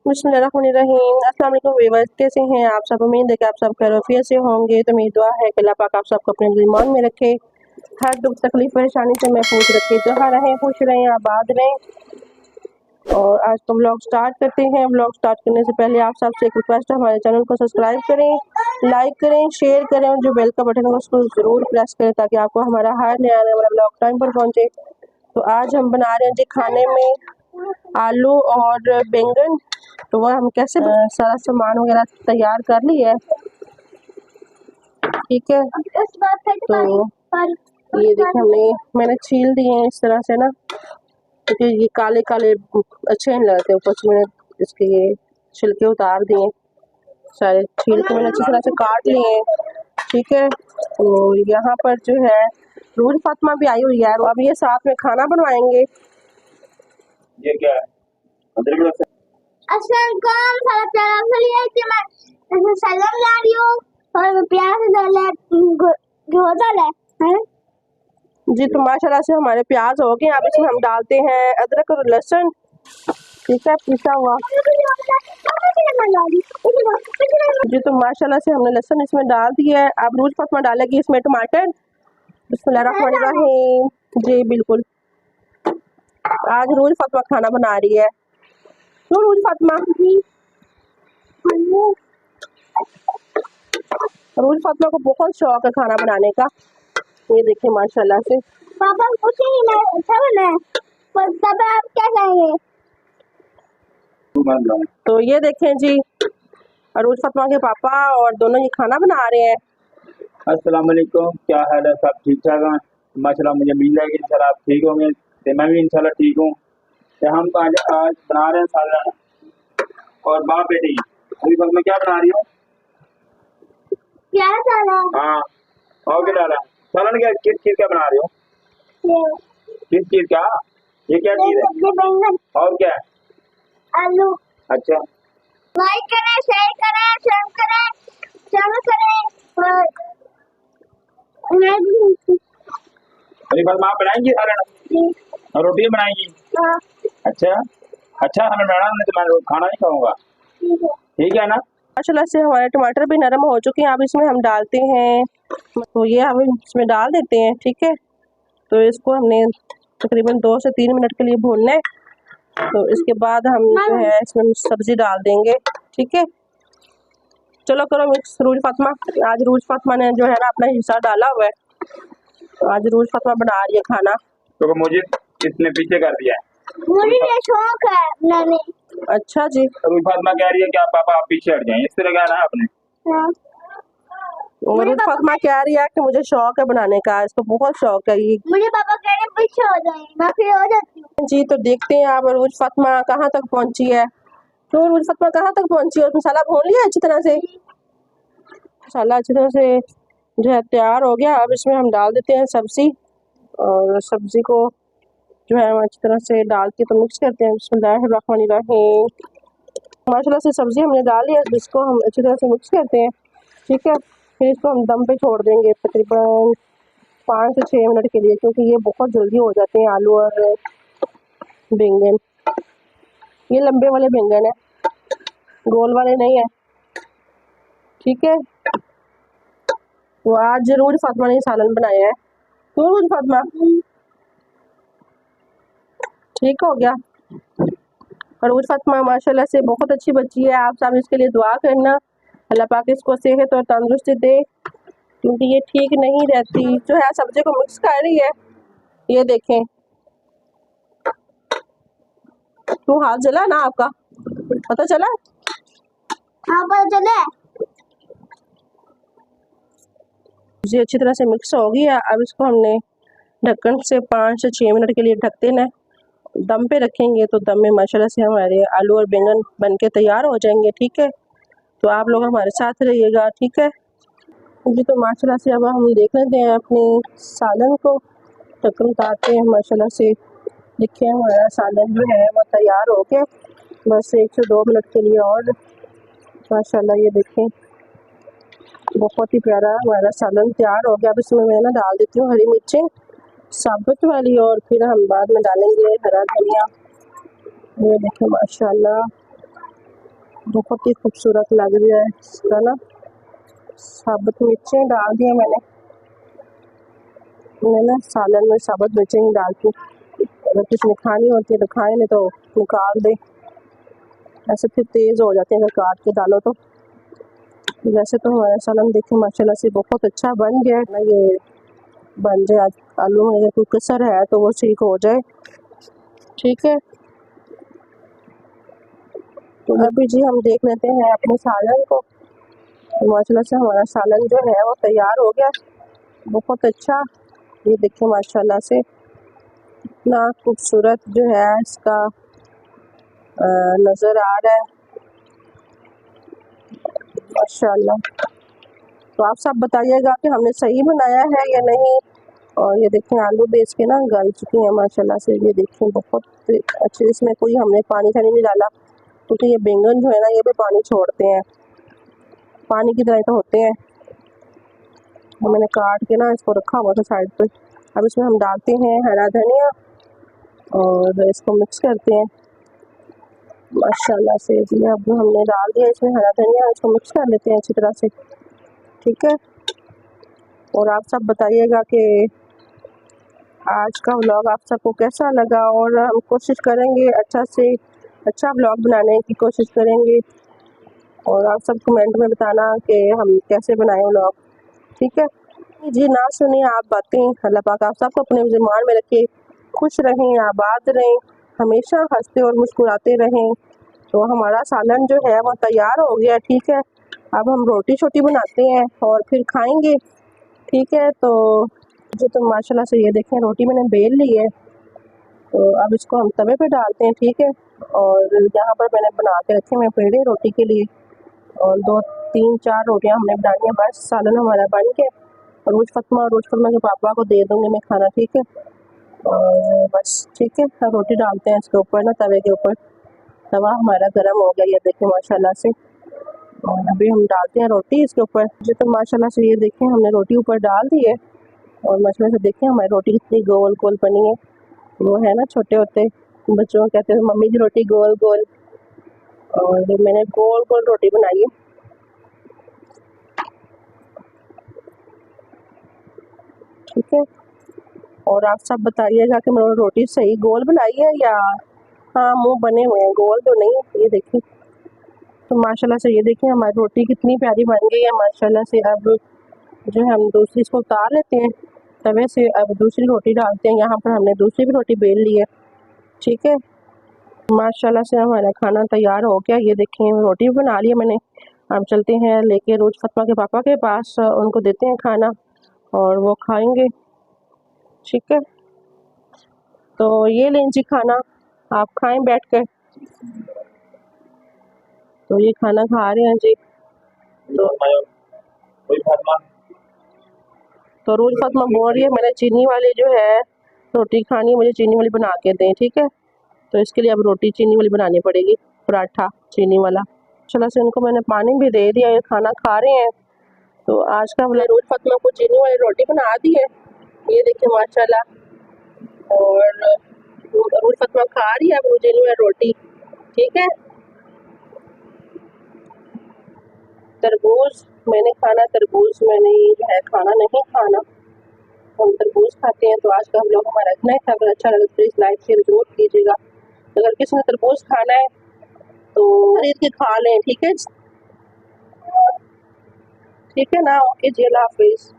बिस्मिल्लाहिर्रहमानिर्रहीम। अस्सलाम वालेकुम व्यूअर्स, कैसे हैं आप सब? उम्मीद है कि आप सब खैरियत से होंगे। तो मेरी दुआ है कि अल्लाह पाक आप सबको अपने ईमान में रखे, हर दुख तकलीफ परेशानी से महफूज रखे। जहाँ रहें खुश रहें, आबाद रहें। और आज तो व्लॉग स्टार्ट करते हैं। व्लॉग स्टार्ट करने से पहले आप सबसे एक रिक्वेस्ट है, हमारे चैनल को सब्सक्राइब करें, लाइक करें, शेयर करें और जो बेल का बटन है उसको ज़रूर प्रेस करें ताकि आपको हमारा हर नया आने वाला व्लॉग टाइम पर पहुँचे। तो आज हम बना रहे हैं जी खाने में आलू और बैंगन। तो वह हम कैसे सारा सामान वगैरह तैयार कर लिया है, ठीक है। तो ये देखिए मैंने छील दिए हैं इस तरह से ना, क्योंकि ये काले काले अच्छे नहीं लगते। ऊपर से मैंने इसके ये छिलके उतार दिए, सारे छील के मैंने अच्छी तरह से काट लिए हैं, ठीक है। तो यहाँ पर जो है रूज फातिमा भी आई हुई है, अब ये साथ में खाना बनवाएंगे। ये क्या है? सलाम ला रही हूँ और प्याज डाला है जी। तो माशाल्लाह से हमारे प्याज हो गए। अब इसमें हम डालते हैं अदरक और लहसुन, ठीक है, पिसा हुआ। जी तो माशाल्लाह से हमने लहसुन इसमें डाल दिया है। अब रूज फातिमा डालेगी इसमें टमाटर। बिस्मिल्लाहिर्रहमानिर्रहीम। जी बिल्कुल, आज रूज फातिमा खाना बना रही है। तो रूज फातिमा, रूज फातिमा को बहुत शौक है खाना बनाने का। ये देखिए माशाल्लाह से। पापा कुछ नहीं, मैं अच्छा बना है, पर तब आप क्या कहेंगे? तो ये देखें जी, रूज फातिमा के पापा और दोनों ये खाना बना रहे हैं। अस्सलाम वालेकुम, क्या हाल है? सब ठीक ठाक हैं माशाल्लाह। मुझे उम्मीद है कि इंशाल्लाह आप ठीक होंगे, तो मैं भी इंशाल्लाह ठीक हूँ। तो हम आज बना रहे हैं सालन और बाप बेटी। अभी वक्त में क्या बना रही हूँ? क्या डाला? हाँ, और क्या डाला? सालन क्या, किस चीज का बना रही हूँ? किस चीज का? ये क्या चीज है? बैंगन और क्या? आलू। अच्छा, लाइक करें, शेयर करें, सब्सक्राइब करें, चैनल करें और अभी बस आप बनाएंगी सालन और रोटी बनाएंगी? अच्छा अच्छा, हमें बनाना, नहीं तो मैं खाना नहीं खाऊंगा, ठीक है ना? माशाल्लाह से हमारे टमाटर भी नरम हो चुके हैं। अब इसमें हम डालते हैं, तो ये हम इसमें डाल देते हैं, ठीक है। तो इसको हमने तकरीबन 2 से 3 मिनट के लिए भूनना है। तो इसके बाद हम जो है इसमें सब्जी डाल देंगे, ठीक है। चलो करो मिक्स रूज फातिमा। आज रूज फातिमा ने जो है ना अपना हिस्सा डाला हुआ है। तो आज रूज फातिमा बना रही है खाना। तो मुझे इसने पीछे कर दिया है। मुझे ये शौक है बनाने। अच्छा जी। रूज फातिमा कह रही है कि आप पापा आप पीछे हट जाएं, इस तरह कहा ना आपने। और रूज फातिमा कह रही है कि मुझे शौक है बनाने का, इसको बहुत शौक है ये। मुझे पापा कह रहे हैं पीछे हो जाए, मैं फिर हो जाती हूँ। जी तो देखते हैं आप रूज फातिमा कहाँ तक पहुंची है। तो रूज फातिमा कहाँ तक पहुंची है? और मसाला भून लिया अच्छी तरह से, मसाला अच्छी तरह से जो है तैयार हो गया। अब इसमें हम डाल देते हैं सब्जी, और सब्जी को जो है हम अच्छी तरह से डाल के तो मिक्स करते हैं। बिस्मिल्लाहिर्रहमानिर्रहीम। माशाल्लाह से सब्जी हमने डाल लिया, इसको हम अच्छी तरह से मिक्स करते हैं, ठीक है। फिर इसको हम दम पे छोड़ देंगे तकरीबन 5 से 6 मिनट के लिए, क्योंकि ये बहुत जल्दी हो जाते हैं आलू और बैंगन। ये लंबे वाले बैंगन है, गोल वाले नहीं है, ठीक है। तो आज रूज फातिमा ने सालन बनाया है। तो रूज फातिमा ठीक हो गया। और रूज फातिमा माशाल्लाह से बहुत अच्छी बच्ची है। आप सब इसके लिए दुआ करना, अल्लाह पाक इसको सेहत और तंदुरुस्ती दे, क्योंकि ये ठीक नहीं रहती। जो है सब्जी को मिक्स कर रही है, ये देखें। तो हाथ जला ना आपका, पता चला? हाँ पता चले। जी अच्छी तरह से मिक्स हो गई है। अब इसको हमने ढक्कन से 5 से 6 मिनट के लिए ढक देना है। दम पे रखेंगे तो दम में माशाल्लाह से हमारे आलू और बैंगन बन के तैयार हो जाएंगे, ठीक है। तो आप लोग हमारे साथ रहिएगा, ठीक है जी। तो माशाल्लाह से अब हम देख लेते हैं अपने सालन को, ढक्कन उतारते हैं। माशाल्लाह से देखिए हमारा सालन जो है वो तैयार हो गया, बस 1 से 2 मिनट के लिए और। माशाल्लाह ये देखें बहुत ही प्यारा हमारा सालन तैयार हो गया। अब इसमें मैं ना डाल देती हूँ हरी मिर्चें साबुत वाली, और फिर हम बाद में डालेंगे हरा धनिया। ये देखिए माशाल्लाह बहुत ही खूबसूरत लग रहा है इसका ना। साबुत मिर्चें डाल दिया मैंने ना सालन में, साबुत मिर्चें ही डालती। अगर किसी ने खानी होती है तो खाए, नहीं तो निकाल दे। ऐसे फिर तेज़ हो जाते हैं अगर काट के डालो तो। वैसे तो हमारा सालन देखिए माशाल्लाह से बहुत अच्छा बन गया है ना। ये बन जाए, आलू में अगर कोई कसर है तो वो ठीक हो जाए। ठीक है, तो अभी जी हम देख लेते हैं अपने सालन को। तो माशाल्लाह से हमारा सालन जो है वो तैयार हो गया, बहुत अच्छा। ये देखिए माशाल्लाह से इतना खूबसूरत जो है इसका नज़र आ रहा है माशाल्लाह। तो आप सब बताइएगा कि हमने सही बनाया है या नहीं। और ये देखें आलू भी इसके ना गल चुके हैं माशाल्लाह से। ये देखें बहुत अच्छे, इसमें कोई हमने पानी शानी नहीं डाला, क्योंकि ये बैंगन जो है ना ये भी पानी छोड़ते हैं, पानी की तरह तो होते हैं। तो मैंने काट के ना इसको रखा हुआ था साइड पे। अब इसमें हम डालते हैं हरा धनिया और इसको मिक्स करते हैं माशाल्लाह से। जी अब हमने डाल दिया इसमें हरा धनिया, इसको मिक्स कर लेते हैं अच्छी तरह से। ठीक है, और आप सब बताइएगा कि आज का व्लॉग आप सबको कैसा लगा। और हम कोशिश करेंगे अच्छा से अच्छा व्लॉग बनाने की कोशिश करेंगे। और आप सब कमेंट में बताना कि हम कैसे बनाए व्लॉग। ठीक है जी, ना सुनिए आप बातें। अल्लाह पाक आप सबको अपने ज़िम्मान में रखे, खुश रहें, आबाद रहें, हमेशा हंसते और मुस्कुराते रहें। तो हमारा सालन जो है वो तैयार हो गया। ठीक है, अब हम रोटी छोटी बनाते हैं और फिर खाएंगे। ठीक है, तो जो तो माशाल्लाह से ये देखें रोटी मैंने बेल ली है। तो अब इसको हम तवे पे डालते हैं। ठीक है, और यहाँ पर मैंने बना के रखे मैं पेड़े रोटी के लिए, और 2 3 4 रोटियाँ हमने बनानी है। बस सालन हमारा बन गया। और रोज़ फतमा के पापा को दे दूँगी मैं खाना। ठीक है, और बस ठीक है, अब रोटी डालते हैं इसके ऊपर ना, तवे के ऊपर। तवा हमारा गर्म हो गया, ये देखिए माशाल्लाह से। और अभी हम डालते हैं रोटी इसके ऊपर। जो तो माशाल्लाह से ये देखें हमने रोटी ऊपर डाल दी है। और माशाल्लाह से देखें हमारी रोटी कितनी गोल गोल बनी है। वो है ना छोटे होते बच्चों को कहते हैं मम्मी की रोटी गोल गोल, और मैंने गोल गोल रोटी बनाई है। ठीक है, और आप सब बताइएगा कि मैंने रोटी सही गोल बनाई है या हाँ मुंह बने हुए हैं, गोल तो नहीं है। ये देखिए, तो माशाल्लाह से ये देखिए हमारी रोटी कितनी प्यारी बन गई है माशाल्लाह से। अब जो है हम दूसरी इसको उतार लेते हैं तवे से। अब दूसरी रोटी डालते हैं, यहाँ पर हमने दूसरी भी रोटी बेल ली है। ठीक है, माशाल्लाह से हमारा खाना तैयार हो गया। ये देखें रोटी भी बना ली है मैंने। अब चलते हैं लेके रोज़ फतमा के पापा के पास, उनको देते हैं खाना और वो खाएंगे। ठीक है, तो ये लें जी खाना, आप खाएं बैठ कर। तो ये खाना खा रहे हैं जी। तो रोज़ फतमा बोल रही है मैंने चीनी वाली जो है रोटी खानी, मुझे चीनी वाली बना के दें। ठीक है, तो इसके लिए अब रोटी चीनी वाली बनानी पड़ेगी, पराठा चीनी वाला। चलो से उनको मैंने पानी भी दे दिया, ये खाना खा रहे हैं। तो आज का मैंने रोज़ फतमा को चीनी वाली रोटी बना दी है, ये देखिए माशाल्लाह। और रोज़ फतमा खा रही है अब वो चीनी वाली रोटी। ठीक है, तरबूज मैंने खाना, तरबूज मैंने जो है खाना नहीं खाना, हम तरबूज खाते हैं। तो आज का हम लोग हमारा इतना ही था। अगर अच्छा लगे तो प्लीज़ लाइक शेयर जरूर कीजिएगा। अगर किसी ने तरबूज खाना है तो खरीद के खा लें। ठीक है, ठीक है ना, ओके जी, अल्लाह हाफिज़।